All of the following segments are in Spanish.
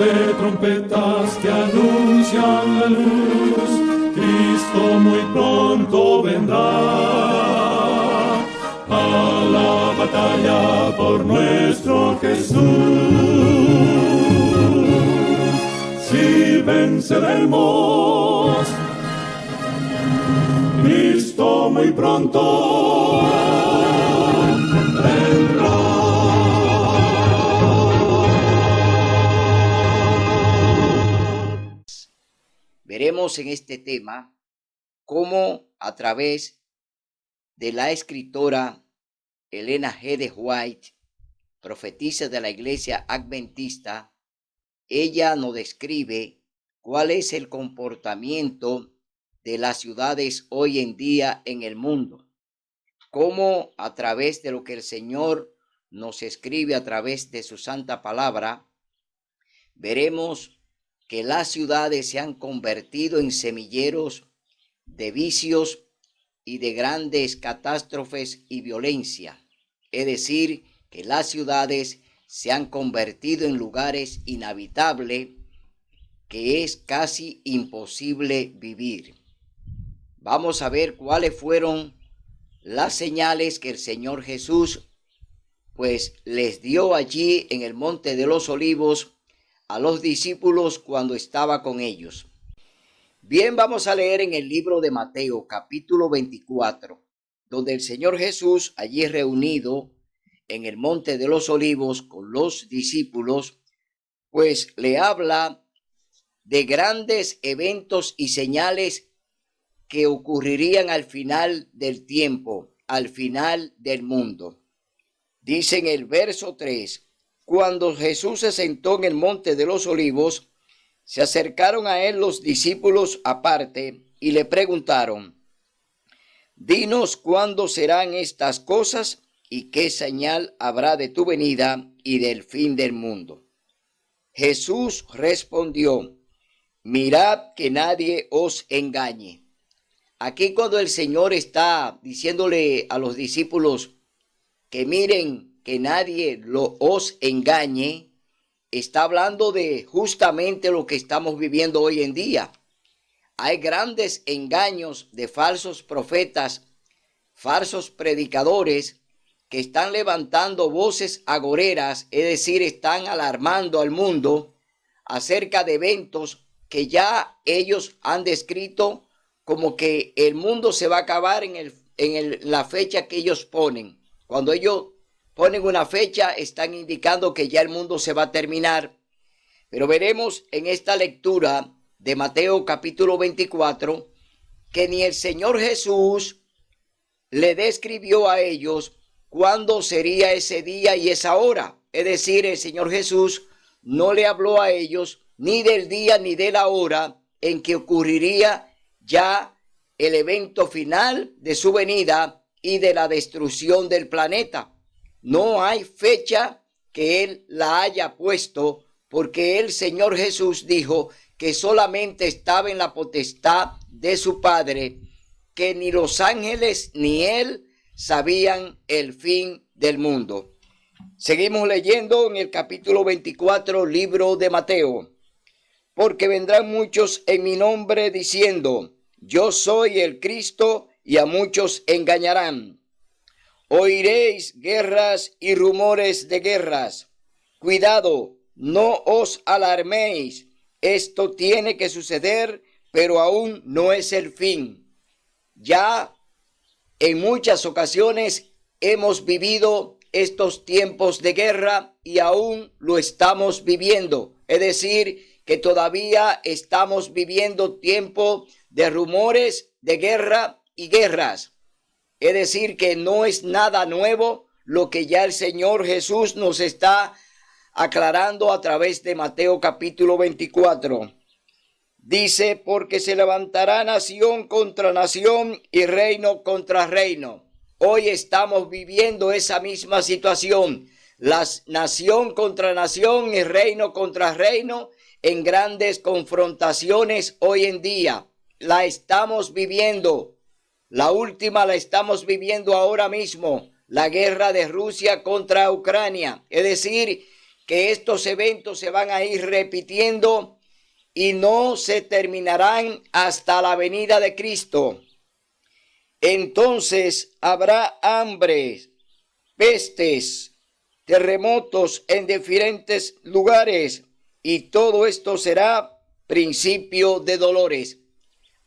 de trompetas que anuncian la luz, Cristo muy pronto vendrá a la batalla por nuestro Jesús. Si venceremos, Cristo muy pronto vendrá. Veremos en este tema cómo a través de la escritora Elena G. de White, profetisa de la Iglesia Adventista, ella nos describe cuál es el comportamiento de las ciudades hoy en día en el mundo, cómo a través de lo que el Señor nos escribe a través de su santa palabra, veremos que las ciudades se han convertido en semilleros de vicios y de grandes catástrofes y violencia. Es decir, que las ciudades se han convertido en lugares inhabitables que es casi imposible vivir. Vamos a ver cuáles fueron las señales que el Señor Jesús pues les dio allí en el Monte de los Olivos a los discípulos cuando estaba con ellos. Bien, vamos a leer en el libro de Mateo, capítulo 24, donde el Señor Jesús, allí reunido en el Monte de los Olivos con los discípulos, pues le habla de grandes eventos y señales que ocurrirían al final del tiempo, al final del mundo. Dice en el verso 3, cuando Jesús se sentó en el Monte de los Olivos, se acercaron a él los discípulos aparte y le preguntaron: dinos cuándo serán estas cosas y qué señal habrá de tu venida y del fin del mundo. Jesús respondió: mirad que nadie os engañe. Aquí cuando el Señor está diciéndole a los discípulos que miren que nadie os engañe, está hablando de justamente lo que estamos viviendo hoy en día. Hay grandes engaños de falsos profetas, falsos predicadores que están levantando voces agoreras, es decir, están alarmando al mundo acerca de eventos que ya ellos han descrito como que el mundo se va a acabar en la fecha que ellos ponen. Cuando ellos ponen una fecha, están indicando que ya el mundo se va a terminar. Pero veremos en esta lectura de Mateo capítulo 24 que ni el Señor Jesús le describió a ellos cuándo sería ese día y esa hora. Es decir, el Señor Jesús no le habló a ellos ni del día ni de la hora en que ocurriría ya el evento final de su venida y de la destrucción del planeta. No hay fecha que él la haya puesto, porque el Señor Jesús dijo que solamente estaba en la potestad de su Padre, que ni los ángeles ni él sabían el fin del mundo. Seguimos leyendo en el capítulo 24, libro de Mateo. Porque vendrán muchos en mi nombre diciendo: yo soy el Cristo, y a muchos engañarán. Oiréis guerras y rumores de guerras. Cuidado, no os alarméis. Esto tiene que suceder, pero aún no es el fin. Ya en muchas ocasiones hemos vivido estos tiempos de guerra y aún lo estamos viviendo. Es decir, que todavía estamos viviendo tiempo de rumores de guerra y guerras. Es decir, que no es nada nuevo lo que ya el Señor Jesús nos está aclarando a través de Mateo capítulo 24. Dice: porque se levantará nación contra nación y reino contra reino. Hoy estamos viviendo esa misma situación. La nación contra nación y reino contra reino en grandes confrontaciones hoy en día. La estamos viviendo. La última la estamos viviendo ahora mismo, la guerra de Rusia contra Ucrania. Es decir, que estos eventos se van a ir repitiendo y no se terminarán hasta la venida de Cristo. Entonces habrá hambre, pestes, terremotos en diferentes lugares, y todo esto será principio de dolores.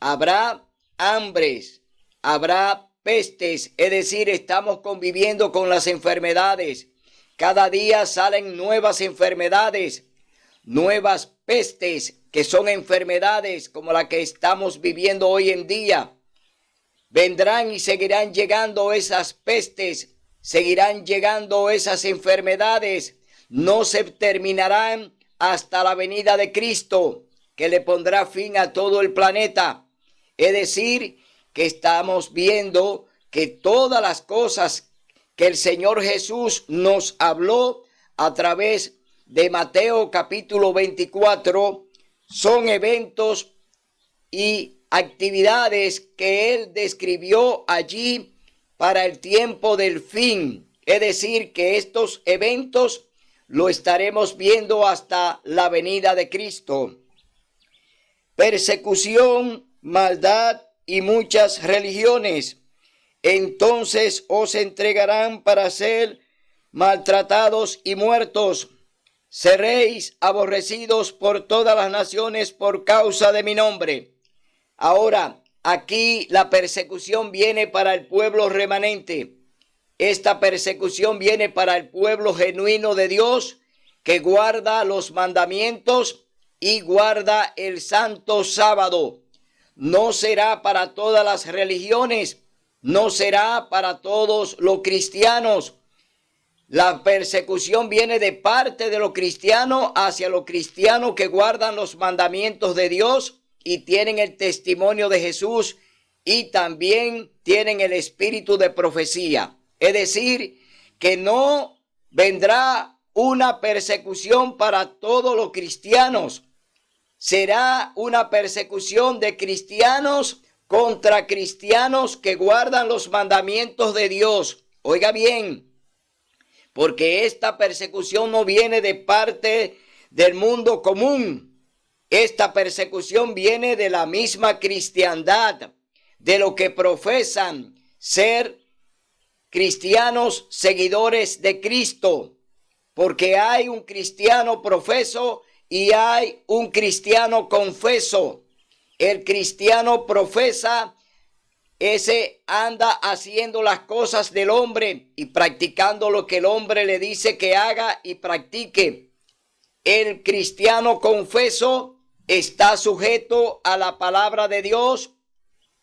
Habrá hambres, habrá pestes, es decir, estamos conviviendo con las enfermedades. Cada día salen nuevas enfermedades, nuevas pestes, que son enfermedades como la que estamos viviendo hoy en día. Vendrán y seguirán llegando esas pestes, seguirán llegando esas enfermedades, no se terminarán hasta la venida de Cristo, que le pondrá fin a todo el planeta. Es decir, que estamos viendo que todas las cosas que el Señor Jesús nos habló a través de Mateo capítulo 24 son eventos y actividades que Él describió allí para el tiempo del fin. Es decir, que estos eventos lo estaremos viendo hasta la venida de Cristo. Persecución, maldad y muchas religiones. Entonces os entregarán para ser maltratados y muertos. Seréis aborrecidos por todas las naciones por causa de mi nombre. Ahora, aquí la persecución viene para el pueblo remanente. Esta persecución viene para el pueblo genuino de Dios, que guarda los mandamientos y guarda el santo sábado. No será para todas las religiones, no será para todos los cristianos. La persecución viene de parte de los cristianos hacia los cristianos que guardan los mandamientos de Dios y tienen el testimonio de Jesús y también tienen el espíritu de profecía. Es decir, que no vendrá una persecución para todos los cristianos. Será una persecución de cristianos contra cristianos que guardan los mandamientos de Dios. Oiga bien, porque esta persecución no viene de parte del mundo común. Esta persecución viene de la misma cristiandad, de lo que profesan ser cristianos seguidores de Cristo, porque hay un cristiano profeso y hay un cristiano confeso. El cristiano profesa, ese anda haciendo las cosas del hombre y practicando lo que el hombre le dice que haga y practique. El cristiano confeso está sujeto a la palabra de Dios,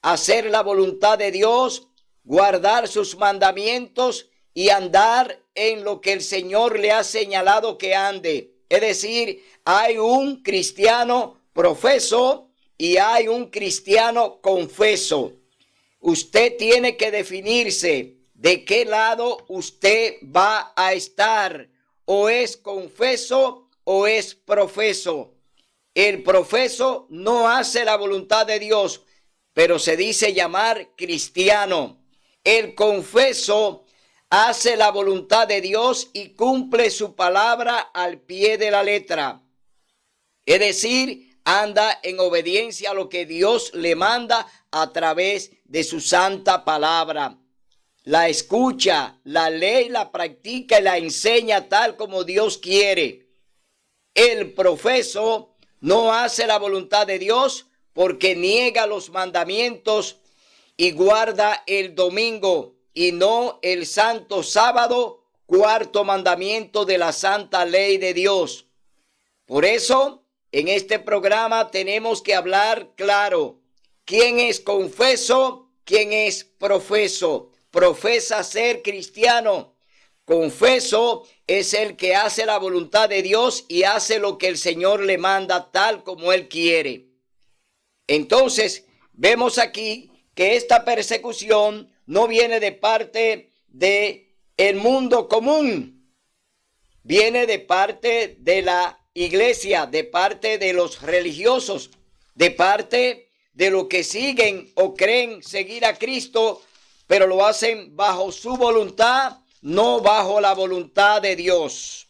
a hacer la voluntad de Dios, guardar sus mandamientos y andar en lo que el Señor le ha señalado que ande. Es decir, hay un cristiano profeso y hay un cristiano confeso. Usted tiene que definirse de qué lado usted va a estar. O es confeso o es profeso. El profeso no hace la voluntad de Dios, pero se dice llamar cristiano. El confeso hace la voluntad de Dios y cumple su palabra al pie de la letra. Es decir, anda en obediencia a lo que Dios le manda a través de su santa palabra. La escucha, la lee, la practica y la enseña tal como Dios quiere. El profeso no hace la voluntad de Dios porque niega los mandamientos y guarda el domingo y no el santo sábado, cuarto mandamiento de la santa ley de Dios. Por eso, en este programa tenemos que hablar claro. ¿Quién es confeso? ¿Quién es profeso? Profesa ser cristiano. Confeso es el que hace la voluntad de Dios y hace lo que el Señor le manda tal como Él quiere. Entonces, vemos aquí que esta persecución no viene de parte del mundo común. Viene de parte de la iglesia, de parte de los religiosos, de parte de los que siguen o creen seguir a Cristo, pero lo hacen bajo su voluntad, no bajo la voluntad de Dios.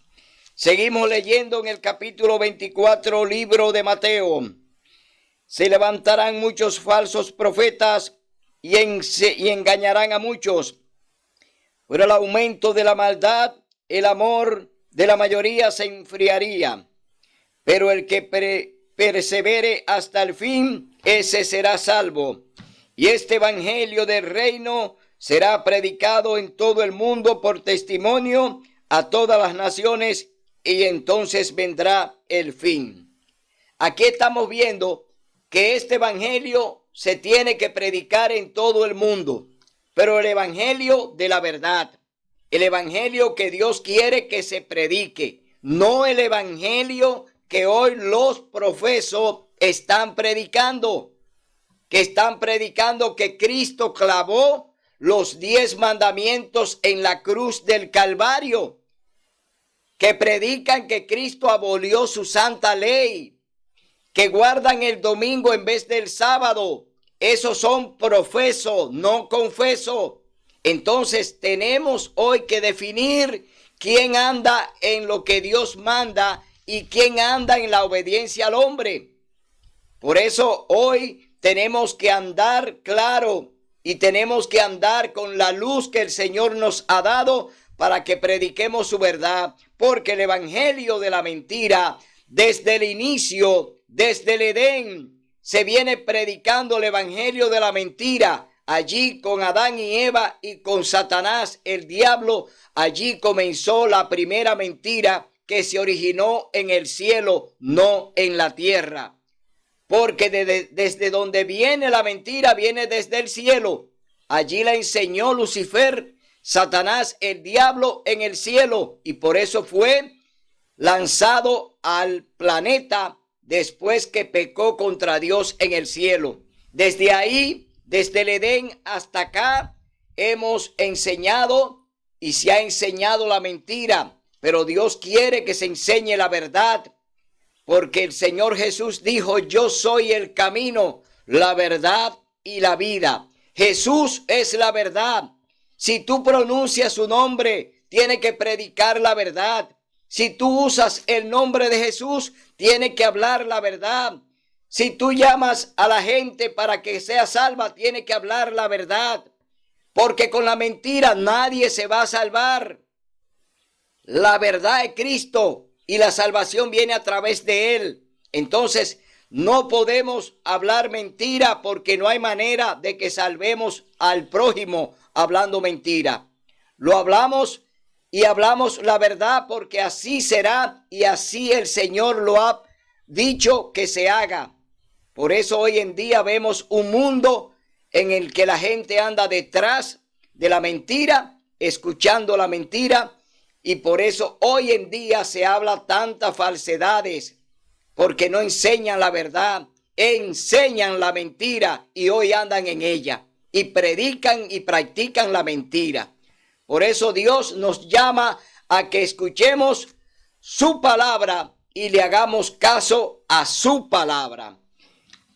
Seguimos leyendo en el capítulo 24, libro de Mateo. Se levantarán muchos falsos profetas y engañarán a muchos. Por el aumento de la maldad, el amor de la mayoría se enfriaría. Pero el que persevere hasta el fin, ese será salvo. Y este evangelio del reino será predicado en todo el mundo por testimonio a todas las naciones, y entonces vendrá el fin. Aquí estamos viendo que este evangelio se tiene que predicar en todo el mundo, pero el evangelio de la verdad, el evangelio que Dios quiere que se predique, no el evangelio que hoy los profesos están predicando, que Cristo clavó los 10 mandamientos en la cruz del Calvario, que predican que Cristo abolió su santa ley, que guardan el domingo en vez del sábado. Esos son profesos, no confesos. Entonces tenemos hoy que definir quién anda en lo que Dios manda y quién anda en la obediencia al hombre. Por eso hoy tenemos que andar claro y tenemos que andar con la luz que el Señor nos ha dado para que prediquemos su verdad, porque el evangelio de la mentira, desde el inicio, desde el Edén, se viene predicando el evangelio de la mentira. Allí con Adán y Eva y con Satanás, el diablo, allí comenzó la primera mentira que se originó en el cielo, no en la tierra. Porque desde donde viene la mentira, viene desde el cielo. Allí la enseñó Lucifer, Satanás, el diablo, en el cielo, y por eso fue lanzado al planeta después que pecó contra Dios en el cielo. Desde ahí, desde el Edén hasta acá, hemos enseñado y se ha enseñado la mentira, pero Dios quiere que se enseñe la verdad, porque el Señor Jesús dijo: yo soy el camino, la verdad y la vida. Jesús es la verdad. Si tú pronuncias su nombre, tiene que predicar la verdad. Si tú usas el nombre de Jesús, tiene que hablar la verdad. Si tú llamas a la gente para que sea salva, tiene que hablar la verdad. Porque con la mentira nadie se va a salvar. La verdad es Cristo y la salvación viene a través de Él. Entonces, no podemos hablar mentira, porque no hay manera de que salvemos al prójimo hablando mentira. Lo hablamos y hablamos la verdad, porque así será y así el Señor lo ha dicho que se haga. Por eso hoy en día vemos un mundo en el que la gente anda detrás de la mentira, escuchando la mentira, y por eso hoy en día se habla tantas falsedades, porque no enseñan la verdad, enseñan la mentira y hoy andan en ella y predican y practican la mentira. Por eso Dios nos llama a que escuchemos su palabra y le hagamos caso a su palabra.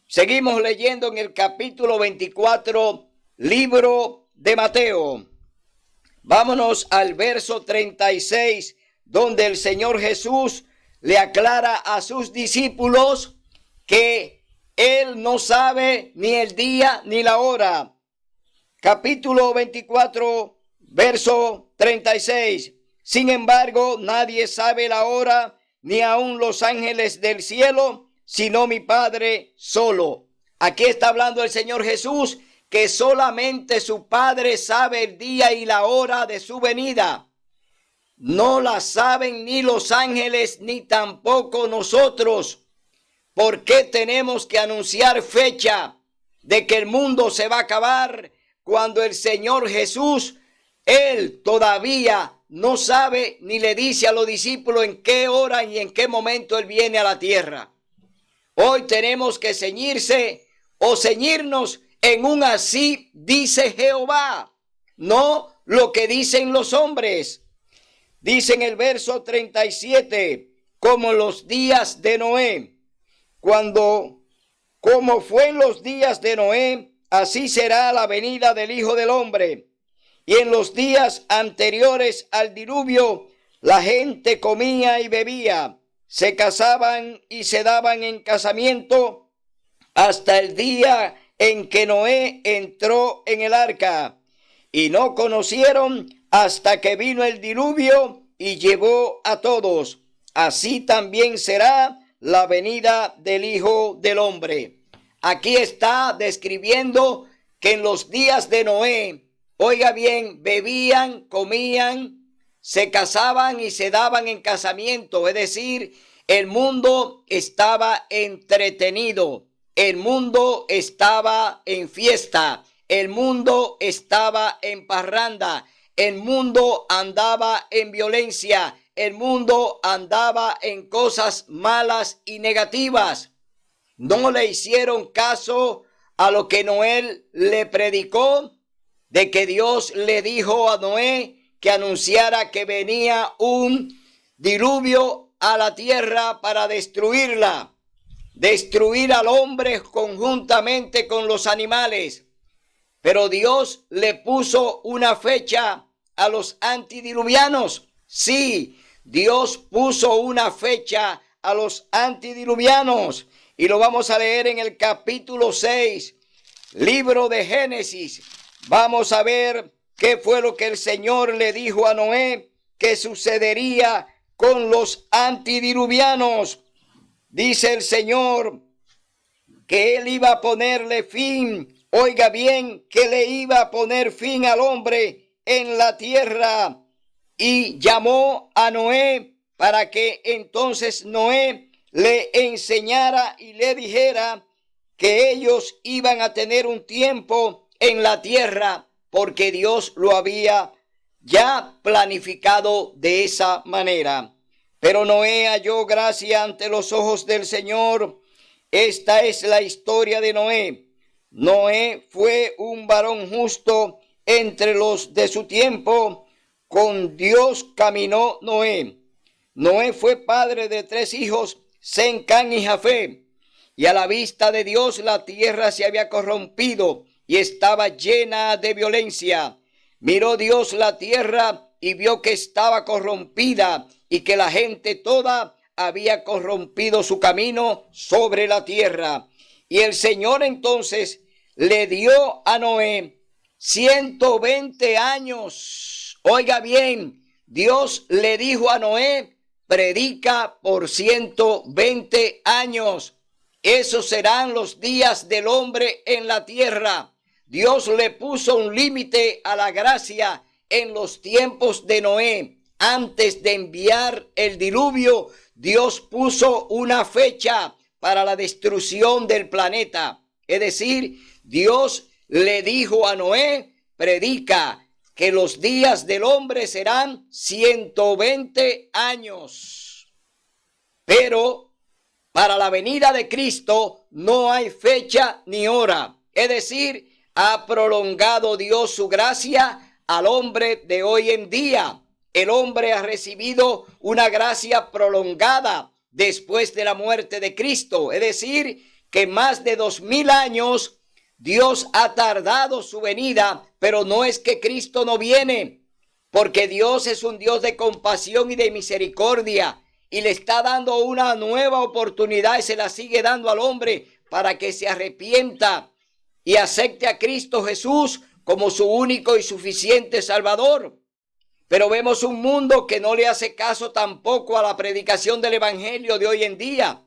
Seguimos leyendo en el capítulo 24, libro de Mateo. Vámonos al verso 36, donde el Señor Jesús le aclara a sus discípulos que Él no sabe ni el día ni la hora. Capítulo 24, verso 36. Sin embargo, nadie sabe la hora, ni aun los ángeles del cielo, sino mi Padre solo. Aquí está hablando el Señor Jesús, que solamente su Padre sabe el día y la hora de su venida. No la saben ni los ángeles, ni tampoco nosotros. ¿Por qué tenemos que anunciar fecha de que el mundo se va a acabar, cuando el Señor Jesús, Él todavía no sabe ni le dice a los discípulos en qué hora y en qué momento Él viene a la tierra? Hoy tenemos que ceñirse o ceñirnos en un así dice Jehová, no lo que dicen los hombres. Dice en el verso 37, como los días de Noé, como fue en los días de Noé, así será la venida del Hijo del Hombre. Y en los días anteriores al diluvio, La gente comía y bebía, se casaban y se daban en casamiento hasta el día en que Noé entró en el arca, y no conocieron hasta que vino el diluvio y llevó a todos. Así también será la venida del Hijo del Hombre. Aquí está describiendo que en los días de Noé, oiga bien, bebían, comían, se casaban y se daban en casamiento. Es decir, el mundo estaba entretenido, el mundo estaba en fiesta, el mundo estaba en parranda, el mundo andaba en violencia, el mundo andaba en cosas malas y negativas. No le hicieron caso a lo que Noé le predicó, de que Dios le dijo a Noé que anunciara que venía un diluvio a la tierra para destruirla, destruir al hombre conjuntamente con los animales. Pero Dios le puso una fecha a los antidiluvianos. Sí, Dios puso una fecha a los antidiluvianos. Y lo vamos a leer en el capítulo 6, libro de Génesis. Vamos a ver qué fue lo que el Señor le dijo a Noé que sucedería con los antidiluvianos. Dice el Señor que Él iba a ponerle fin. Oiga bien, que le iba a poner fin al hombre en la tierra. Y llamó a Noé para que entonces Noé le enseñara y le dijera que ellos iban a tener un tiempo en la tierra, porque Dios lo había ya planificado de esa manera. Pero Noé halló gracia ante los ojos del Señor. Esta es la historia de Noé. Noé fue un varón justo entre los de su tiempo. Con Dios caminó Noé. Noé fue padre de 3 hijos, Sem, Cam y Jafet. Y a la vista de Dios la tierra se había corrompido y estaba llena de violencia. Miró Dios la tierra y vio que estaba corrompida y que la gente toda había corrompido su camino sobre la tierra. Y el Señor entonces le dio a Noé 120 años. Oiga bien, Dios le dijo a Noé: predica por 120 años. Esos serán los días del hombre en la tierra. Dios le puso un límite a la gracia en los tiempos de Noé. Antes de enviar el diluvio, Dios puso una fecha para la destrucción del planeta. Es decir, Dios le dijo a Noé: predica que los días del hombre serán 120 años. Pero para la venida de Cristo no hay fecha ni hora. Es decir, ha prolongado Dios su gracia al hombre de hoy en día. El hombre ha recibido una gracia prolongada después de la muerte de Cristo. Es decir, que más de 2000 años Dios ha tardado su venida, pero no es que Cristo no viene, porque Dios es un Dios de compasión y de misericordia, y le está dando una nueva oportunidad y se la sigue dando al hombre para que se arrepienta y acepte a Cristo Jesús como su único y suficiente Salvador. Pero vemos un mundo que no le hace caso tampoco a la predicación del evangelio de hoy en día.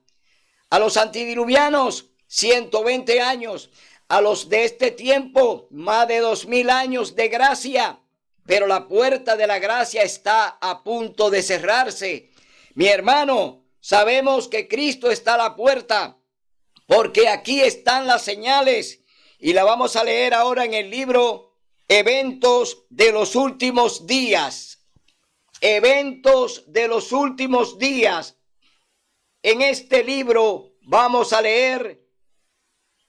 A los antidiluvianos, 120 años. A los de este tiempo, más de 2000 años de gracia. Pero la puerta de la gracia está a punto de cerrarse. Mi hermano, sabemos que Cristo está a la puerta, porque aquí están las señales. Y la vamos a leer ahora en el libro Eventos de los últimos días. Eventos de los últimos días. En este libro vamos a leer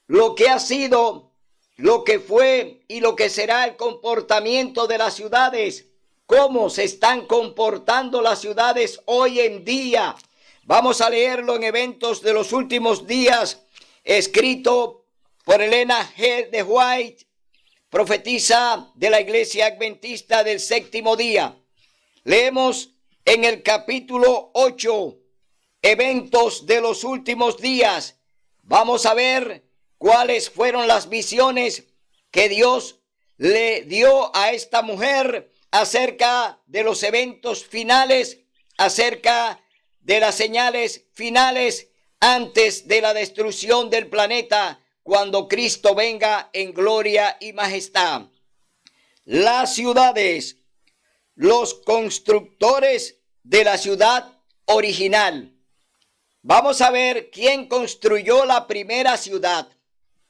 lo que ha sido, lo que fue y lo que será el comportamiento de las ciudades. Cómo se están comportando las ciudades hoy en día. Vamos a leerlo en Eventos de los últimos días, escrito por Elena G. de White, profetisa de la Iglesia Adventista del Séptimo Día. Leemos en el capítulo 8, eventos de los últimos días. Vamos a ver cuáles fueron las visiones que Dios le dio a esta mujer acerca de los eventos finales, acerca de las señales finales antes de la destrucción del planeta, cuando Cristo venga en gloria y majestad. Las ciudades, los constructores de la ciudad original. Vamos a ver quién construyó la primera ciudad.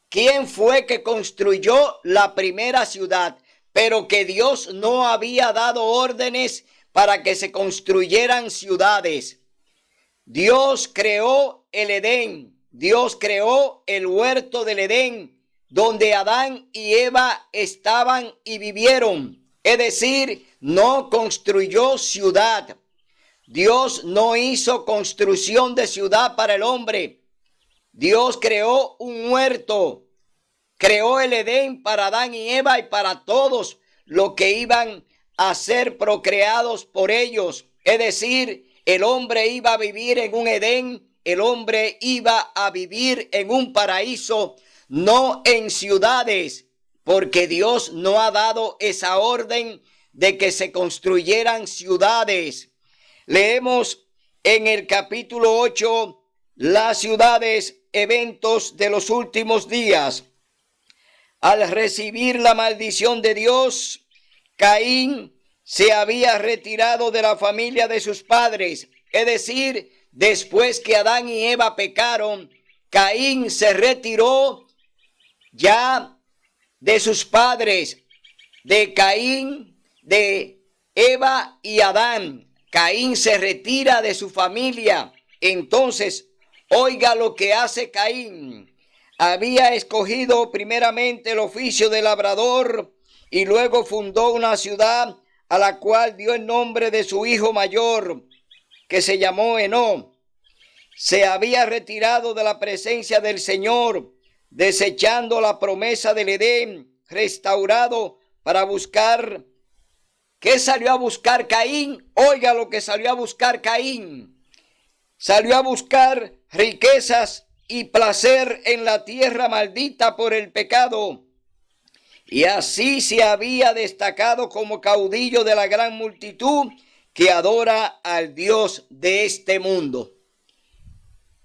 ¿Quién fue que construyó la primera ciudad? Pero que Dios no había dado órdenes para que se construyeran ciudades. Dios creó el Edén. Dios creó el huerto del Edén, donde Adán y Eva estaban y vivieron. Es decir, no construyó ciudad. Dios no hizo construcción de ciudad para el hombre. Dios creó un huerto, creó el Edén para Adán y Eva y para todos los que iban a ser procreados por ellos. Es decir, el hombre iba a vivir en un Edén, el hombre iba a vivir en un paraíso, no en ciudades, porque Dios no ha dado esa orden de que se construyeran ciudades. Leemos en el capítulo 8 las ciudades, eventos de los últimos días. Al recibir la maldición de Dios, Caín se había retirado de la familia de sus padres. Es decir, después que Adán y Eva pecaron, Caín se retiró ya de sus padres, de Caín, de Eva y Adán. Caín se retira de su familia. Entonces, oiga lo que hace Caín. Había escogido primeramente el oficio de labrador y luego fundó una ciudad a la cual dio el nombre de su hijo mayor, que se llamó Enó. Se había retirado de la presencia del Señor, desechando la promesa del Edén, restaurado para buscar. ¿Qué salió a buscar Caín? Oiga lo que salió a buscar Caín. Salió a buscar riquezas y placer en la tierra maldita por el pecado. Y así se había destacado como caudillo de la gran multitud que adora al Dios de este mundo.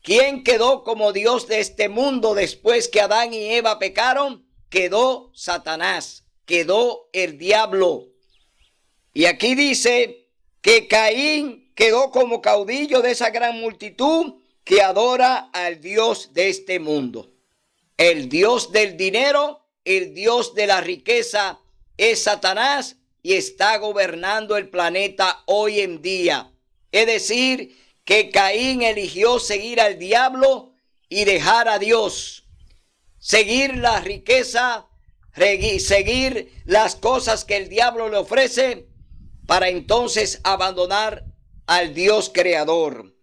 ¿Quién quedó como Dios de este mundo después que Adán y Eva pecaron? Quedó Satanás, quedó el diablo. Y aquí dice que Caín quedó como caudillo de esa gran multitud que adora al Dios de este mundo. El Dios del dinero, el Dios de la riqueza es Satanás y está gobernando el planeta hoy en día. Es decir, que Caín eligió seguir al diablo y dejar a Dios. Seguir la riqueza, seguir las cosas que el diablo le ofrece para entonces abandonar al Dios creador.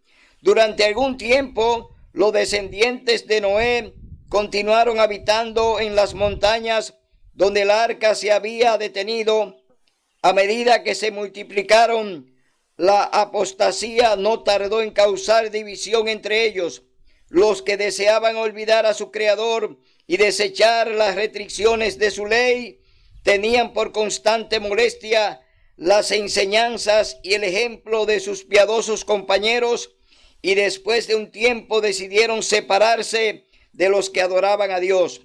Durante algún tiempo, los descendientes de Noé continuaron habitando en las montañas donde el arca se había detenido. A medida que se multiplicaron, la apostasía no tardó en causar división entre ellos. Los que deseaban olvidar a su creador y desechar las restricciones de su ley tenían por constante molestia las enseñanzas y el ejemplo de sus piadosos compañeros, y después de un tiempo decidieron separarse de los que adoraban a Dios.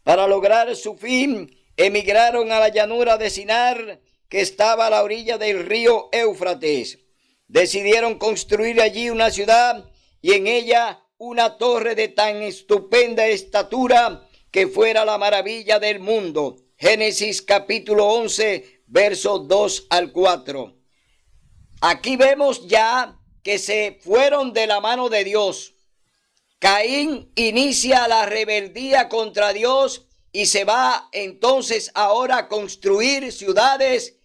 Para lograr su fin, emigraron a la llanura de Sinar, que estaba a la orilla del río Éufrates. Decidieron construir allí una ciudad y en ella una torre de tan estupenda estatura que fuera la maravilla del mundo. Génesis capítulo 11, versos 2 al 4. Aquí vemos ya que se fueron de la mano de Dios. Caín inicia la rebeldía contra Dios y se va entonces ahora a construir ciudades,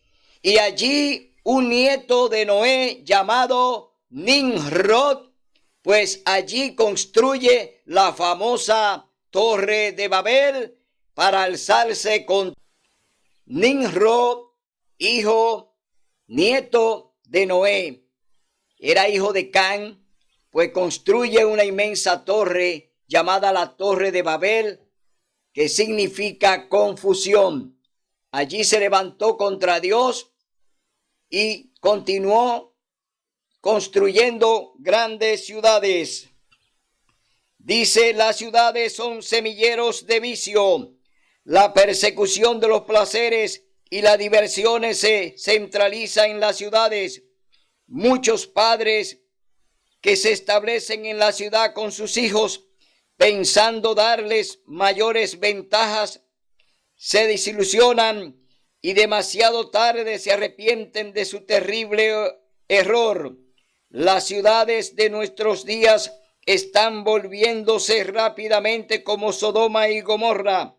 y allí un nieto de Noé llamado Nimrod, pues allí construye la famosa Torre de Babel para alzarse con Nimrod, hijo, nieto de Noé. Era hijo de Can, pues construye una inmensa torre llamada la Torre de Babel, que significa confusión. Allí se levantó contra Dios y continuó construyendo grandes ciudades. Dice, las ciudades son semilleros de vicio. La persecución de los placeres y las diversiones se centraliza en las ciudades. Muchos padres que se establecen en la ciudad con sus hijos, pensando darles mayores ventajas, se desilusionan y demasiado tarde se arrepienten de su terrible error. Las ciudades de nuestros días están volviéndose rápidamente como Sodoma y Gomorra.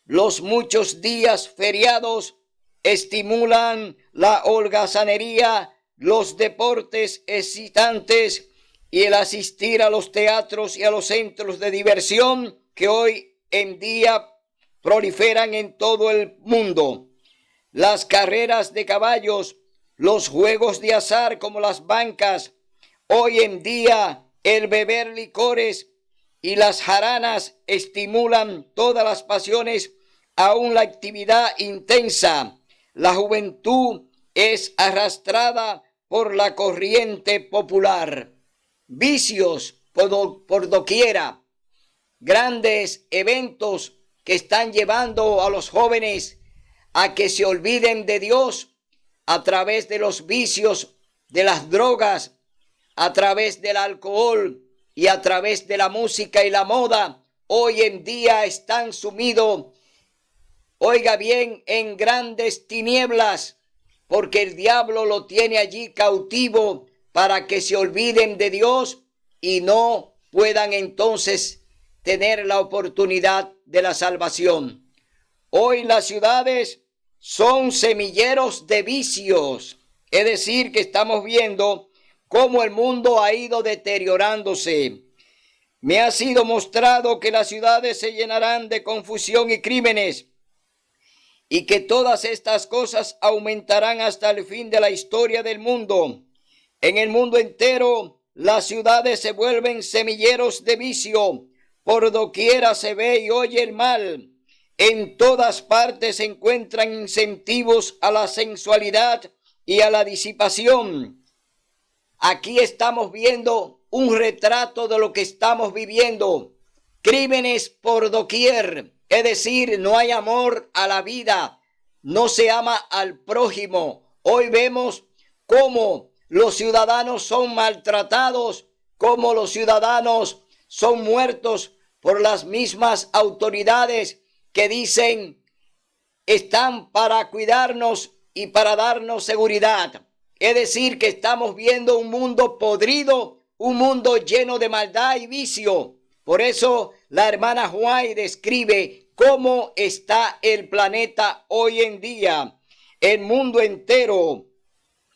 Los muchos días feriados estimulan la holgazanería, los deportes excitantes y el asistir a los teatros y a los centros de diversión que hoy en día proliferan en todo el mundo. Las carreras de caballos, los juegos de azar como las bancas, hoy en día el beber licores y las jaranas estimulan todas las pasiones, aún la actividad intensa. La juventud es arrastrada por la corriente popular. Vicios por doquiera, grandes eventos que están llevando a los jóvenes a que se olviden de Dios a través de los vicios, de las drogas, a través del alcohol y a través de la música y la moda. Hoy en día están sumidos, oiga bien, en grandes tinieblas, porque el diablo lo tiene allí cautivo para que se olviden de Dios y no puedan entonces tener la oportunidad de la salvación. Hoy las ciudades son semilleros de vicios, es decir, que estamos viendo cómo el mundo ha ido deteriorándose. Me ha sido mostrado que las ciudades se llenarán de confusión y crímenes, y que todas estas cosas aumentarán hasta el fin de la historia del mundo. En el mundo entero, las ciudades se vuelven semilleros de vicio. Por doquiera se ve y oye el mal. En todas partes se encuentran incentivos a la sensualidad y a la disipación. Aquí estamos viendo un retrato de lo que estamos viviendo. Crímenes por doquier. Es decir, no hay amor a la vida, no se ama al prójimo. Hoy vemos cómo los ciudadanos son maltratados, cómo los ciudadanos son muertos por las mismas autoridades que dicen están para cuidarnos y para darnos seguridad. Es decir, que estamos viendo un mundo podrido, un mundo lleno de maldad y vicio. Por eso la hermana White describe cómo está el planeta hoy en día. El mundo entero,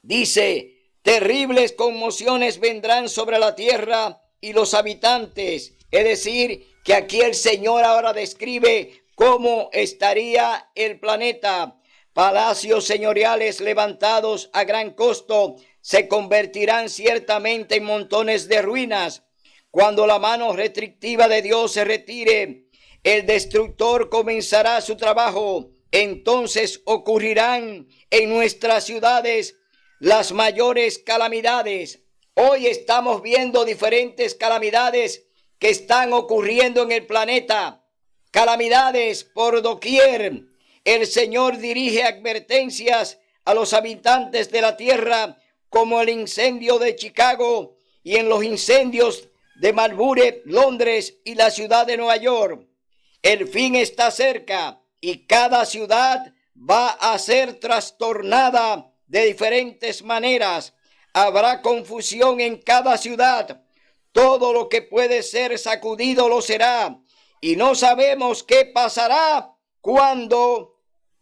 dice, terribles conmociones vendrán sobre la tierra y los habitantes. Es decir, que aquí el Señor ahora describe cómo estaría el planeta. Palacios señoriales levantados a gran costo se convertirán ciertamente en montones de ruinas. Cuando la mano restrictiva de Dios se retire, el destructor comenzará su trabajo. Entonces ocurrirán en nuestras ciudades las mayores calamidades. Hoy estamos viendo diferentes calamidades que están ocurriendo en el planeta. Calamidades por doquier. El Señor dirige advertencias a los habitantes de la tierra, como el incendio de Chicago y en los incendios de Marlborough, Londres y la ciudad de Nueva York. El fin está cerca y cada ciudad va a ser trastornada de diferentes maneras. Habrá confusión en cada ciudad. Todo lo que puede ser sacudido lo será. Y no sabemos qué pasará cuando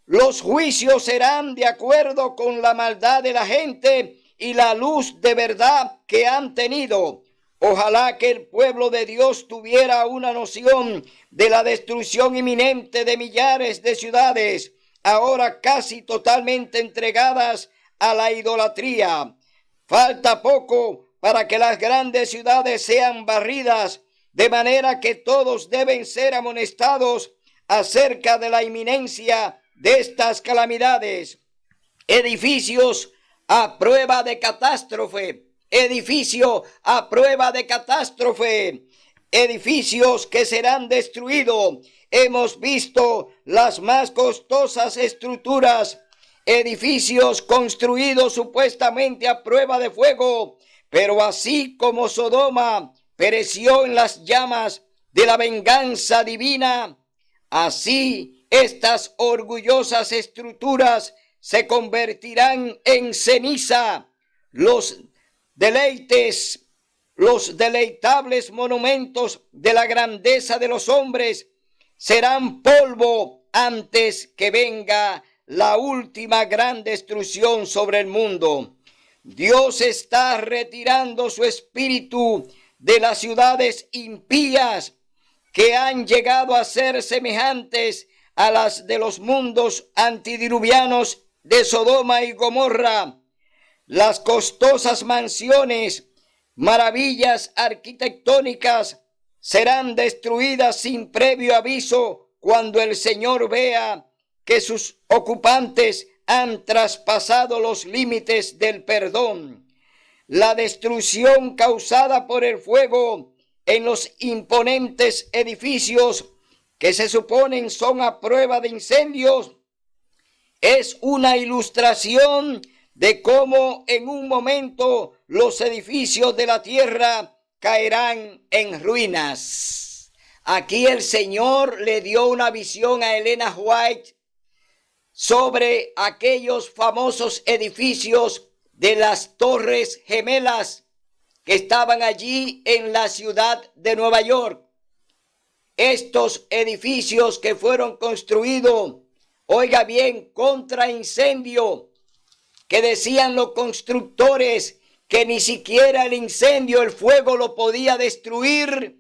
los juicios serán de acuerdo con la maldad de la gente y la luz de verdad que han tenido. Ojalá que el pueblo de Dios tuviera una noción de la destrucción inminente de millares de ciudades, ahora casi totalmente entregadas a la idolatría. Falta poco para que las grandes ciudades sean barridas, de manera que todos deben ser amonestados acerca de la inminencia de estas calamidades. Edificios a prueba de catástrofe, edificio a prueba de catástrofe, edificios que serán destruidos. Hemos visto las más costosas estructuras, edificios construidos supuestamente a prueba de fuego, pero así como Sodoma pereció en las llamas de la venganza divina, así estas orgullosas estructuras se convertirán en ceniza. Los deleitables monumentos de la grandeza de los hombres serán polvo antes que venga la última gran destrucción sobre el mundo. Dios está retirando su espíritu de las ciudades impías que han llegado a ser semejantes a las de los mundos antidiluvianos de Sodoma y Gomorra. Las costosas mansiones, maravillas arquitectónicas, serán destruidas sin previo aviso cuando el Señor vea que sus ocupantes han traspasado los límites del perdón. La destrucción causada por el fuego en los imponentes edificios que se suponen son a prueba de incendios es una ilustración de cómo en un momento los edificios de la tierra caerán en ruinas. Aquí el Señor le dio una visión a Elena White sobre aquellos famosos edificios de las Torres Gemelas que estaban allí en la ciudad de Nueva York. Estos edificios que fueron construidos, oiga bien, contra incendio, que decían los constructores que ni siquiera el incendio, el fuego lo podía destruir.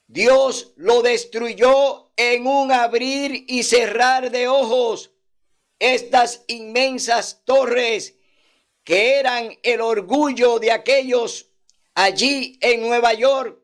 Dios lo destruyó en un abrir y cerrar de ojos. Estas inmensas torres que eran el orgullo de aquellos allí en Nueva York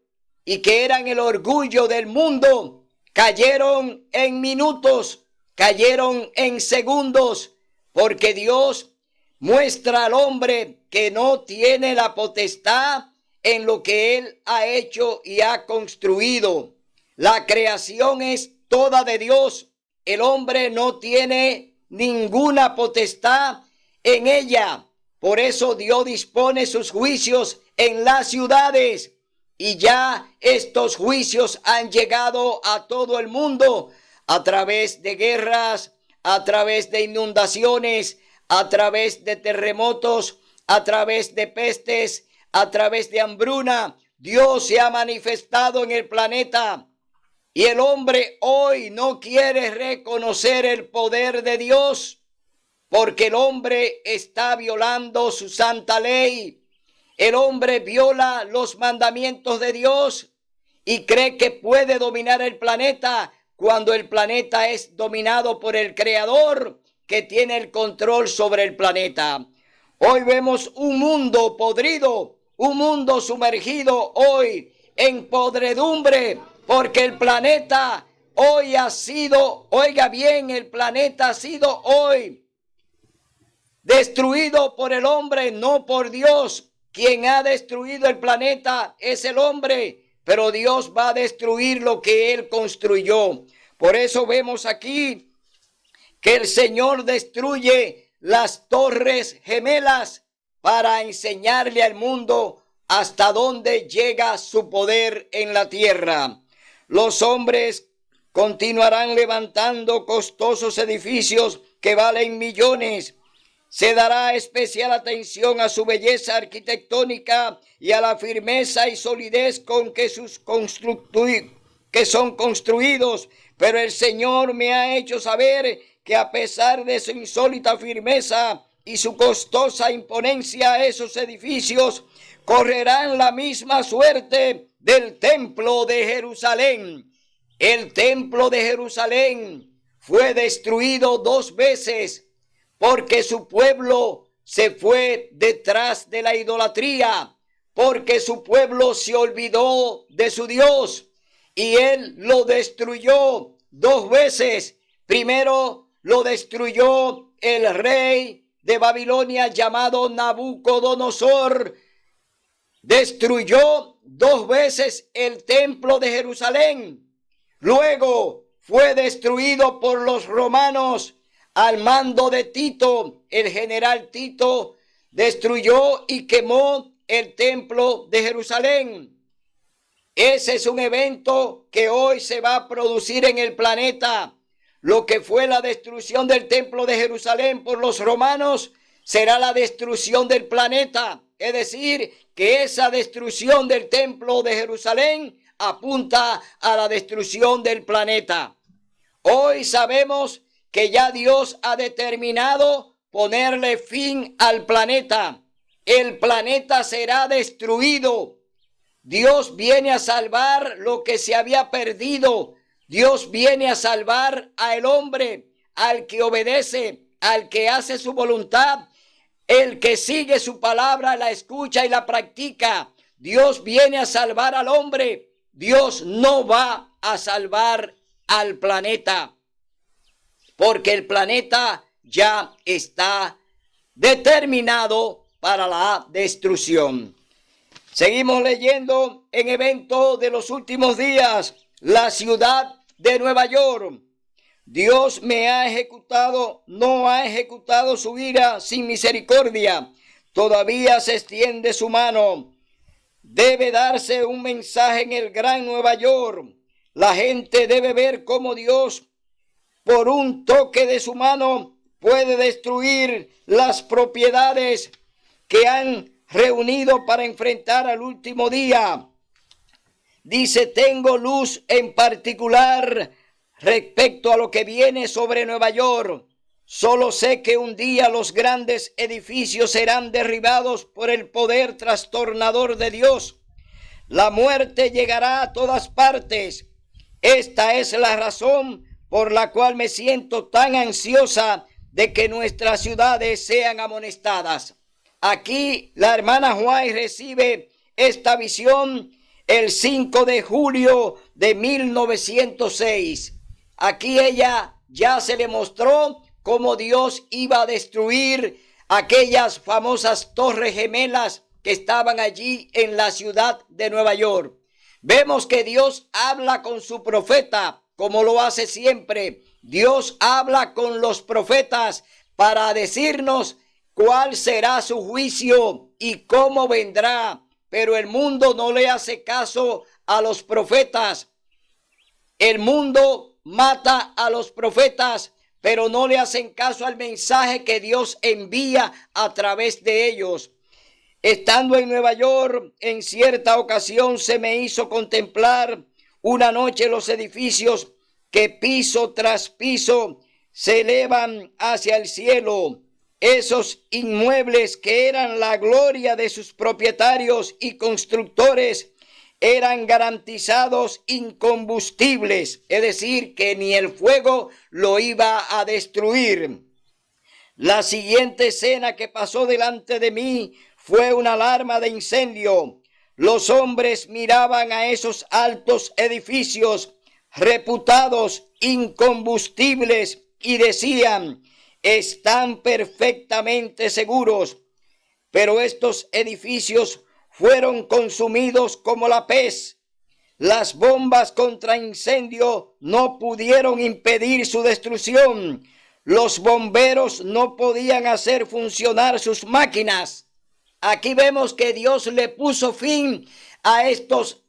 y que eran el orgullo del mundo, cayeron en minutos, cayeron en segundos, porque Dios muestra al hombre que no tiene la potestad en lo que él ha hecho y ha construido. La creación es toda de Dios. El hombre no tiene ninguna potestad en ella. Por eso Dios dispone sus juicios en las ciudades y ya estos juicios han llegado a todo el mundo a través de guerras, a través de inundaciones, a través de terremotos, a través de pestes, a través de hambruna. Dios se ha manifestado en el planeta y el hombre hoy no quiere reconocer el poder de Dios porque el hombre está violando su santa ley. El hombre viola los mandamientos de Dios y cree que puede dominar el planeta cuando el planeta es dominado por el Creador que tiene el control sobre el planeta. Hoy vemos un mundo podrido, un mundo sumergido hoy en podredumbre, porque el planeta hoy ha sido, oiga bien, el planeta ha sido hoy destruido por el hombre, no por Dios. Quien ha destruido el planeta es el hombre, pero Dios va a destruir lo que él construyó. Por eso vemos aquí que el Señor destruye las torres gemelas para enseñarle al mundo hasta dónde llega su poder en la tierra. Los hombres continuarán levantando costosos edificios que valen millones. Se dará especial atención a su belleza arquitectónica y a la firmeza y solidez con que son construidos. Pero el Señor me ha hecho saber que a pesar de su insólita firmeza y su costosa imponencia, esos edificios correrán la misma suerte del templo de Jerusalén. El templo de Jerusalén fue destruido 2 veces porque su pueblo se fue detrás de la idolatría, porque su pueblo se olvidó de su Dios y él lo destruyó 2 veces. Primero lo destruyó el rey de Babilonia llamado Nabucodonosor. Destruyó 2 veces el templo de Jerusalén. Luego fue destruido por los romanos al mando de Tito. El general Tito destruyó y quemó el templo de Jerusalén. Ese es un evento que hoy se va a producir en el planeta. Lo que fue la destrucción del templo de Jerusalén por los romanos será la destrucción del planeta. Es decir, que esa destrucción del templo de Jerusalén apunta a la destrucción del planeta. Hoy sabemos que ya Dios ha determinado ponerle fin al planeta. El planeta será destruido. Dios viene a salvar lo que se había perdido. Dios viene a salvar al hombre, al que obedece, al que hace su voluntad, el que sigue su palabra, la escucha y la practica. Dios viene a salvar al hombre. Dios no va a salvar al planeta, porque el planeta ya está determinado para la destrucción. Seguimos leyendo en evento de los últimos días. La ciudad de Nueva York. Dios no ha ejecutado su ira sin misericordia. Todavía se extiende su mano. Debe darse un mensaje en el gran Nueva York. La gente debe ver cómo Dios, por un toque de su mano, puede destruir las propiedades que han reunido para enfrentar al último día. Dice, tengo luz en particular respecto a lo que viene sobre Nueva York. Solo sé que un día los grandes edificios serán derribados por el poder trastornador de Dios. La muerte llegará a todas partes. Esta es la razón por la cual me siento tan ansiosa de que nuestras ciudades sean amonestadas. Aquí la hermana White recibe esta visión el 5 de julio de 1906. Aquí ella ya se le mostró cómo Dios iba a destruir aquellas famosas torres gemelas que estaban allí en la ciudad de Nueva York. Vemos que Dios habla con su profeta, como lo hace siempre. Dios habla con los profetas para decirnos cuál será su juicio y cómo vendrá. Pero el mundo no le hace caso a los profetas. El mundo mata a los profetas, pero no le hacen caso al mensaje que Dios envía a través de ellos. Estando en Nueva York, en cierta ocasión se me hizo contemplar una noche los edificios que piso tras piso se elevan hacia el cielo. Esos inmuebles que eran la gloria de sus propietarios y constructores eran garantizados incombustibles, es decir, que ni el fuego lo iba a destruir. La siguiente escena que pasó delante de mí fue una alarma de incendio. Los hombres miraban a esos altos edificios reputados incombustibles y decían, están perfectamente seguros, pero estos edificios fueron consumidos como la pez. Las bombas contra incendio no pudieron impedir su destrucción. Los bomberos no podían hacer funcionar sus máquinas. Aquí vemos que Dios le puso fin a estos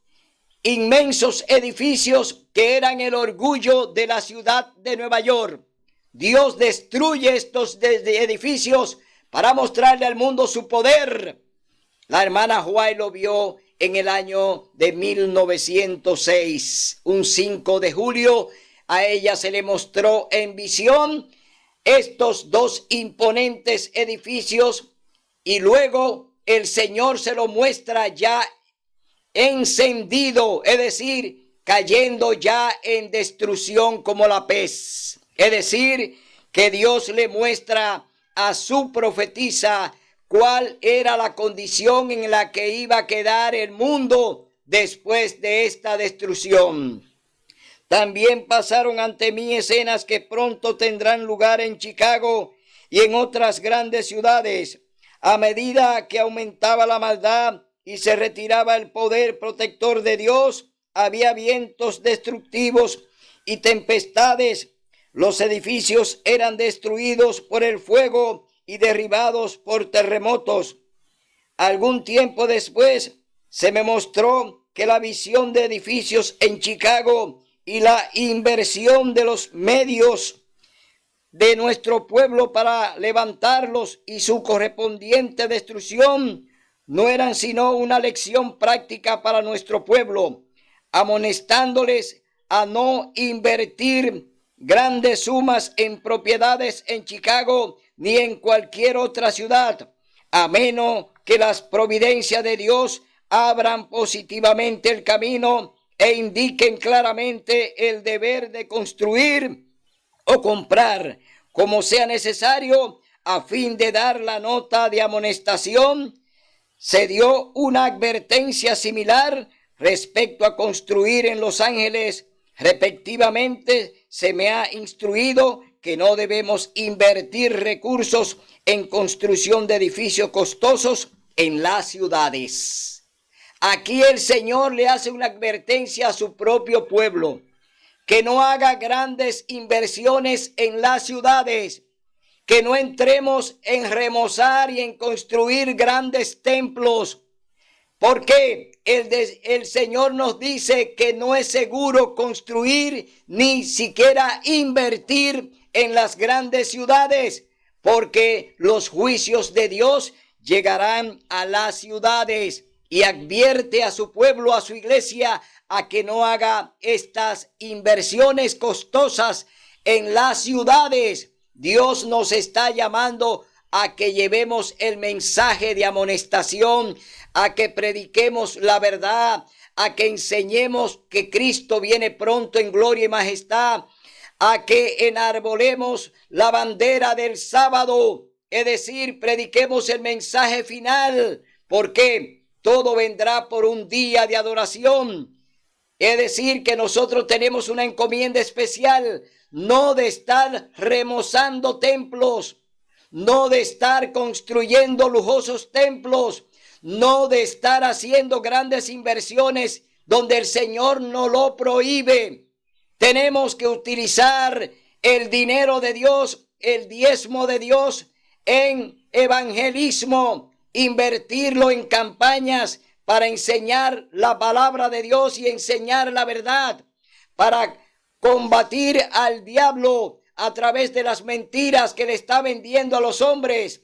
inmensos edificios que eran el orgullo de la ciudad de Nueva York. Dios destruye estos edificios para mostrarle al mundo su poder. La hermana White lo vio en el año de 1906, un 5 de julio. A ella se le mostró en visión estos 2 imponentes edificios y luego el Señor se lo muestra ya encendido, es decir, cayendo ya en destrucción como la pez. Es decir, que Dios le muestra a su profetisa cuál era la condición en la que iba a quedar el mundo después de esta destrucción. También pasaron ante mí escenas que pronto tendrán lugar en Chicago y en otras grandes ciudades. A medida que aumentaba la maldad y se retiraba el poder protector de Dios, había vientos destructivos y tempestades. Los edificios eran destruidos por el fuego y derribados por terremotos. Algún tiempo después se me mostró que la visión de edificios en Chicago y la inversión de los medios de nuestro pueblo para levantarlos y su correspondiente destrucción no eran sino una lección práctica para nuestro pueblo, amonestándoles a no invertir grandes sumas en propiedades en Chicago ni en cualquier otra ciudad, a menos que las providencias de Dios abran positivamente el camino e indiquen claramente el deber de construir o comprar, como sea necesario, a fin de dar la nota de amonestación. Se dio una advertencia similar respecto a construir en Los Ángeles. Respectivamente, se me ha instruido que no debemos invertir recursos en construcción de edificios costosos en las ciudades. Aquí el Señor le hace una advertencia a su propio pueblo, que no haga grandes inversiones en las ciudades, que no entremos en remozar y en construir grandes templos, porque el Señor nos dice que no es seguro construir ni siquiera invertir en las grandes ciudades, porque los juicios de Dios llegarán a las ciudades. Y advierte a su pueblo, a su iglesia, a que no haga estas inversiones costosas en las ciudades. Dios nos está llamando a que llevemos el mensaje de amonestación, a que prediquemos la verdad, a que enseñemos que Cristo viene pronto en gloria y majestad, a que enarbolemos la bandera del sábado, es decir, prediquemos el mensaje final, porque todo vendrá por un día de adoración. Es decir, que nosotros tenemos una encomienda especial, no de estar remozando templos, no de estar construyendo lujosos templos, no de estar haciendo grandes inversiones donde el Señor no lo prohíbe. Tenemos que utilizar el dinero de Dios, el diezmo de Dios en evangelismo, invertirlo en campañas para enseñar la palabra de Dios y enseñar la verdad, para combatir al diablo a través de las mentiras que le está vendiendo a los hombres.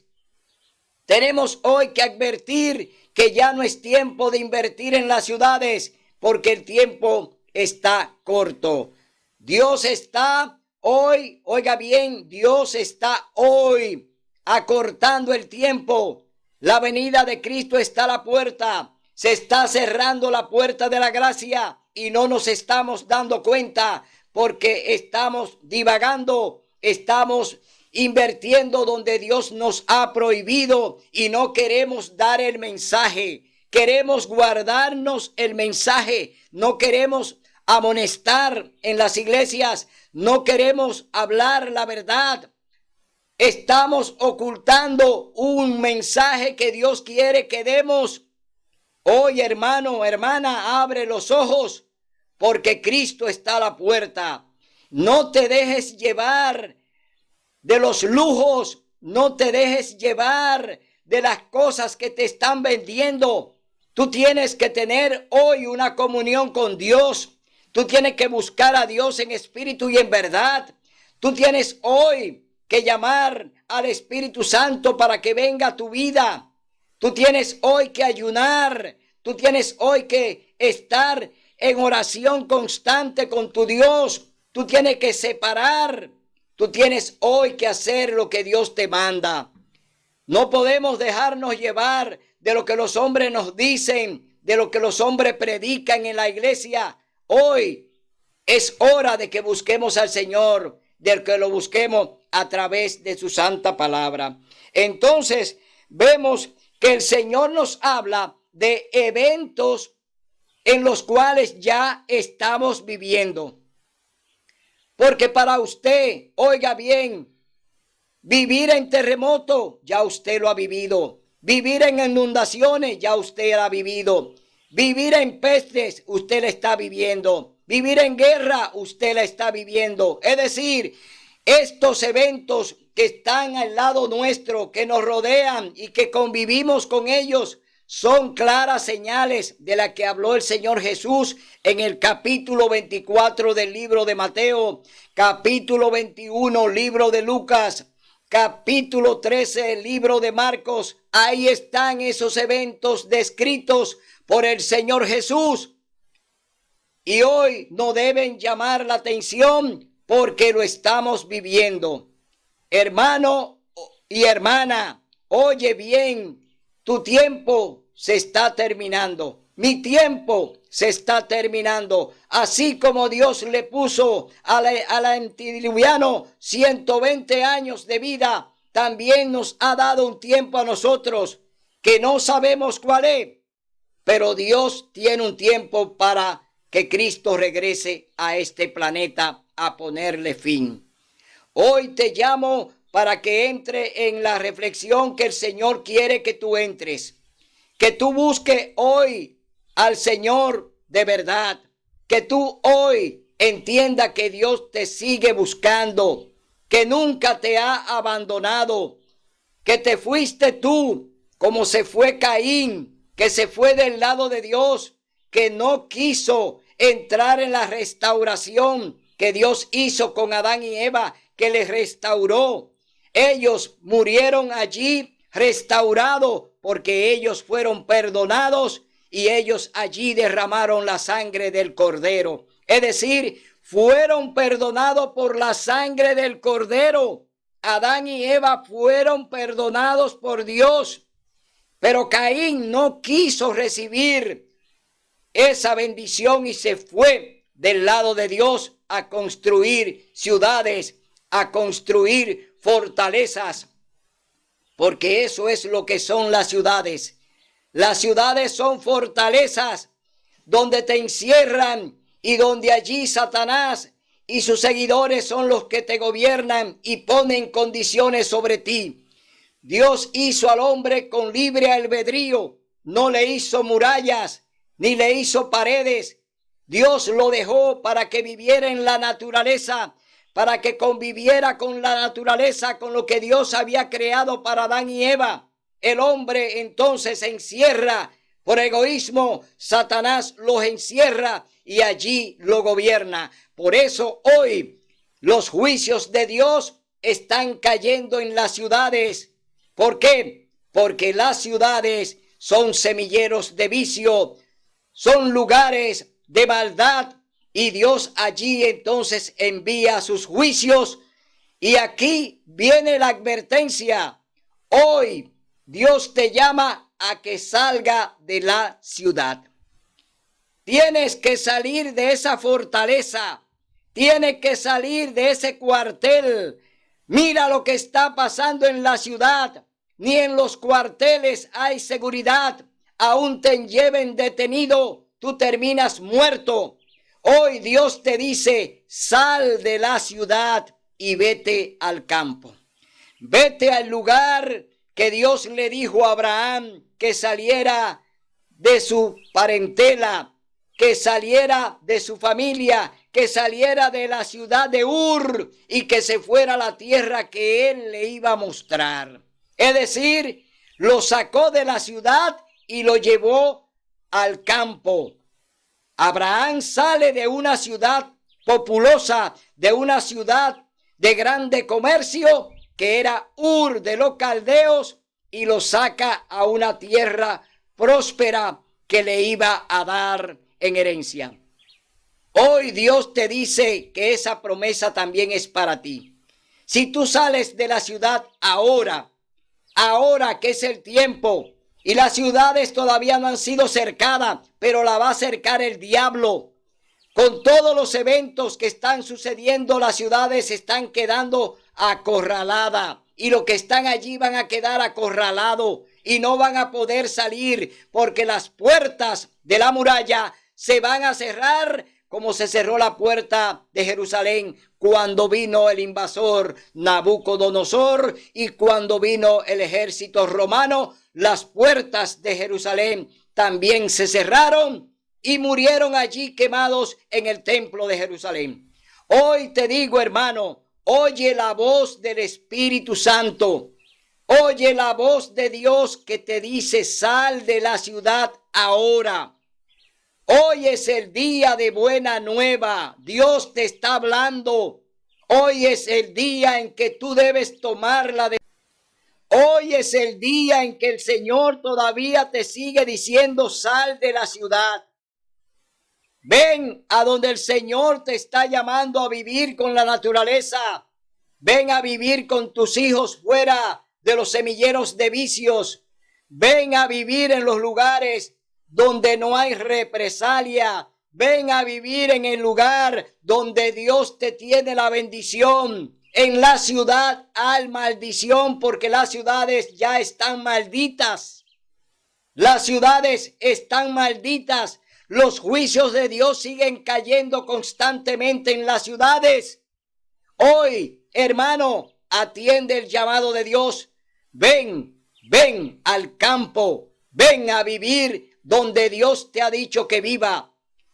Tenemos hoy que advertir que ya no es tiempo de invertir en las ciudades, porque el tiempo está corto. Dios está hoy, oiga bien, Dios está hoy acortando el tiempo. La venida de Cristo está a la puerta. Se está cerrando la puerta de la gracia y no nos estamos dando cuenta porque estamos divagando, estamos invirtiendo donde Dios nos ha prohibido y no queremos dar el mensaje. Queremos guardarnos el mensaje, no queremos amonestar en las iglesias, no queremos hablar la verdad. Estamos ocultando un mensaje que Dios quiere que demos. Hoy, hermano, hermana, abre los ojos porque Cristo está a la puerta. No te dejes llevar de los lujos, no te dejes llevar de las cosas que te están vendiendo. Tú tienes que tener hoy una comunión con Dios. Tú tienes que buscar a Dios en espíritu y en verdad. Tú tienes hoy que llamar al Espíritu Santo para que venga a tu vida. Tú tienes hoy que ayunar. Tú tienes hoy que estar en oración constante con tu Dios. Tú tienes que separar. Tú tienes hoy que hacer lo que Dios te manda. No podemos dejarnos llevar de lo que los hombres nos dicen, de lo que los hombres predican en la iglesia. Hoy es hora de que busquemos al Señor, de que lo busquemos a través de su santa palabra. Entonces vemos que el Señor nos habla de eventos en los cuales ya estamos viviendo. Porque para usted, oiga bien, vivir en terremoto, ya usted lo ha vivido. Vivir en inundaciones, ya usted lo ha vivido. Vivir en pestes, usted la está viviendo. Vivir en guerra, usted la está viviendo. Es decir, estos eventos que están al lado nuestro, que nos rodean y que convivimos con ellos, son claras señales de la que habló el Señor Jesús en el capítulo 24 del libro de Mateo, capítulo 21, libro de Lucas, capítulo 13, el libro de Marcos. Ahí están esos eventos descritos por el Señor Jesús. Y hoy no deben llamar la atención porque lo estamos viviendo. Hermano y hermana, oye bien, tu tiempo se está terminando. Mi tiempo se está terminando. Así como Dios le puso al antediluviano 120 años de vida, también nos ha dado un tiempo a nosotros que no sabemos cuál es. Pero Dios tiene un tiempo para que Cristo regrese a este planeta a ponerle fin. Hoy te llamo para que entre en la reflexión que el Señor quiere que tú entres. Que tú busques hoy al Señor de verdad. Que tú hoy entiendas que Dios te sigue buscando. Que nunca te ha abandonado. Que te fuiste tú como se fue Caín, que se fue del lado de Dios, que no quiso entrar en la restauración que Dios hizo con Adán y Eva, que les restauró. Ellos murieron allí restaurados porque ellos fueron perdonados y ellos allí derramaron la sangre del Cordero. Es decir, fueron perdonados por la sangre del Cordero. Adán y Eva fueron perdonados por Dios. Pero Caín no quiso recibir esa bendición y se fue del lado de Dios a construir ciudades, a construir fortalezas, porque eso es lo que son las ciudades. Las ciudades son fortalezas donde te encierran y donde allí Satanás y sus seguidores son los que te gobiernan y ponen condiciones sobre ti. Dios hizo al hombre con libre albedrío, no le hizo murallas ni le hizo paredes. Dios lo dejó para que viviera en la naturaleza, para que conviviera con la naturaleza, con lo que Dios había creado para Adán y Eva. El hombre entonces se encierra por egoísmo, Satanás los encierra y allí lo gobierna. Por eso hoy los juicios de Dios están cayendo en las ciudades. ¿Por qué? Porque las ciudades son semilleros de vicio, son lugares de maldad y Dios allí entonces envía sus juicios. Y aquí viene la advertencia. Hoy Dios te llama a que salga de la ciudad. Tienes que salir de esa fortaleza. Tienes que salir de ese cuartel. Mira lo que está pasando en la ciudad. Ni en los cuarteles hay seguridad. Aún te lleven detenido, tú terminas muerto. Hoy Dios te dice, sal de la ciudad y vete al campo. Vete al lugar que Dios le dijo a Abraham que saliera de su parentela, que saliera de su familia, que saliera de la ciudad de Ur y que se fuera a la tierra que él le iba a mostrar. Es decir, lo sacó de la ciudad y lo llevó al campo. Abraham sale de una ciudad populosa, de una ciudad de grande comercio, que era Ur de los caldeos, y lo saca a una tierra próspera que le iba a dar en herencia. Hoy Dios te dice que esa promesa también es para ti. Si tú sales de la ciudad ahora que es el tiempo, y las ciudades todavía no han sido cercadas, pero la va a cercar el diablo. Con todos los eventos que están sucediendo, las ciudades están quedando acorralada. Y los que están allí van a quedar acorralados y no van a poder salir porque las puertas de la muralla se van a cerrar como se cerró la puerta de Jerusalén cuando vino el invasor Nabucodonosor y cuando vino el ejército romano. Las puertas de Jerusalén también se cerraron y murieron allí quemados en el templo de Jerusalén. Hoy te digo, hermano, oye la voz del Espíritu Santo. Oye la voz de Dios que te dice: sal de la ciudad ahora. Hoy es el día de buena nueva. Dios te está hablando. Hoy es el día en que tú debes tomar la decisión. Hoy es el día en que el Señor todavía te sigue diciendo: sal de la ciudad. Ven a donde el Señor te está llamando a vivir con la naturaleza. Ven a vivir con tus hijos fuera de los semilleros de vicios. Ven a vivir en los lugares donde no hay represalia. Ven a vivir en el lugar donde Dios te tiene la bendición. En la ciudad hay maldición porque las ciudades ya están malditas. Las ciudades están malditas. Los juicios de Dios siguen cayendo constantemente en las ciudades. Hoy, hermano, atiende el llamado de Dios. Ven al campo. Ven a vivir donde Dios te ha dicho que viva.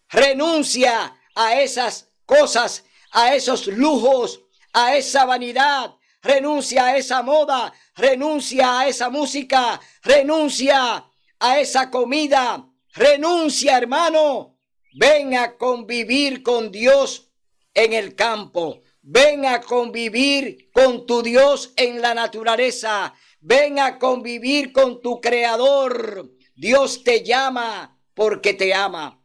Renuncia a esas cosas, a esos lujos, a esa vanidad. Renuncia a esa moda. Renuncia a esa música. Renuncia a esa comida. Renuncia, hermano. Ven a convivir con Dios en el campo. Ven a convivir con tu Dios en la naturaleza. Ven a convivir con tu Creador. Dios te llama porque te ama.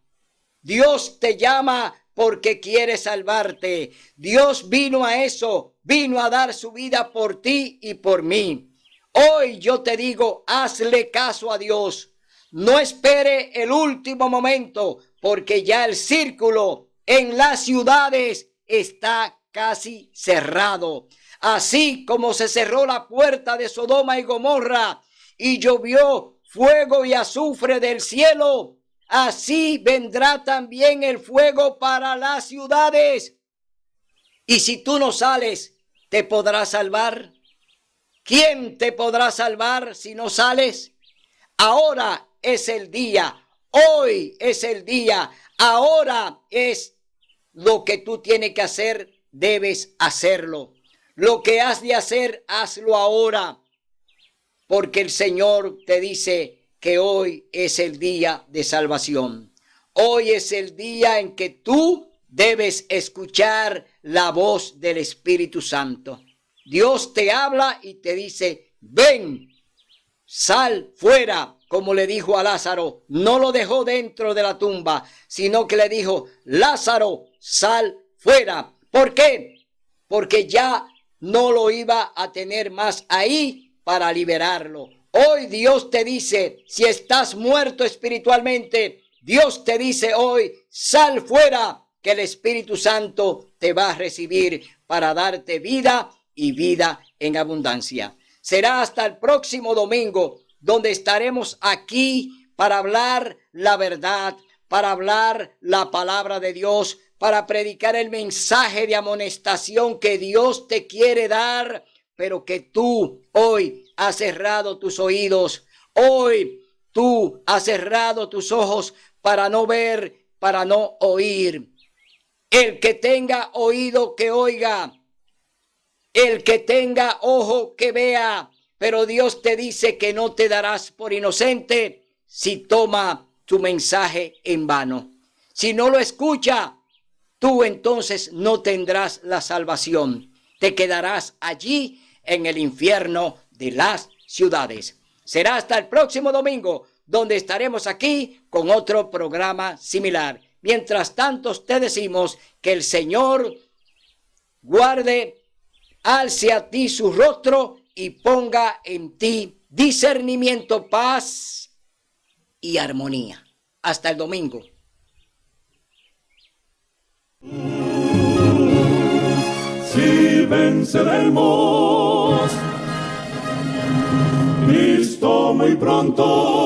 Dios te llama porque quiere salvarte. Dios vino a eso. Vino a dar su vida por ti y por mí. Hoy yo te digo, hazle caso a Dios. No espere el último momento, porque ya el círculo en las ciudades está casi cerrado. Así como se cerró la puerta de Sodoma y Gomorra y llovió fuego y azufre del cielo, así vendrá también el fuego para las ciudades. Y si tú no sales, ¿te podrás salvar? ¿Quién te podrá salvar si no sales? Ahora es el día, hoy es el día, ahora es lo que tú tienes que hacer, debes hacerlo. Lo que has de hacer, hazlo ahora, porque el Señor te dice que hoy es el día de salvación. Hoy es el día en que tú debes escuchar la voz del Espíritu Santo. Dios te habla y te dice: ven, sal fuera. Como le dijo a Lázaro, no lo dejó dentro de la tumba, sino que le dijo: Lázaro, sal fuera. ¿Por qué? Porque ya no lo iba a tener más ahí para liberarlo. Hoy Dios te dice, si estás muerto espiritualmente, Dios te dice hoy: sal fuera, que el Espíritu Santo te va a recibir para darte vida y vida en abundancia. Será hasta el próximo domingo, donde estaremos aquí para hablar la verdad, para hablar la palabra de Dios, para predicar el mensaje de amonestación que Dios te quiere dar, pero que tú hoy has cerrado tus oídos. Hoy tú has cerrado tus ojos para no ver, para no oír. El que tenga oído, que oiga. El que tenga ojo, que vea. Pero Dios te dice que no te darás por inocente si toma tu mensaje en vano. Si no lo escucha, tú entonces no tendrás la salvación. Te quedarás allí en el infierno de las ciudades. Será hasta el próximo domingo, donde estaremos aquí con otro programa similar. Mientras tanto, te decimos que el Señor guarde, alce a ti su rostro y ponga en ti discernimiento, paz y armonía. Hasta el domingo. Sí. venceremos. Cristo muy pronto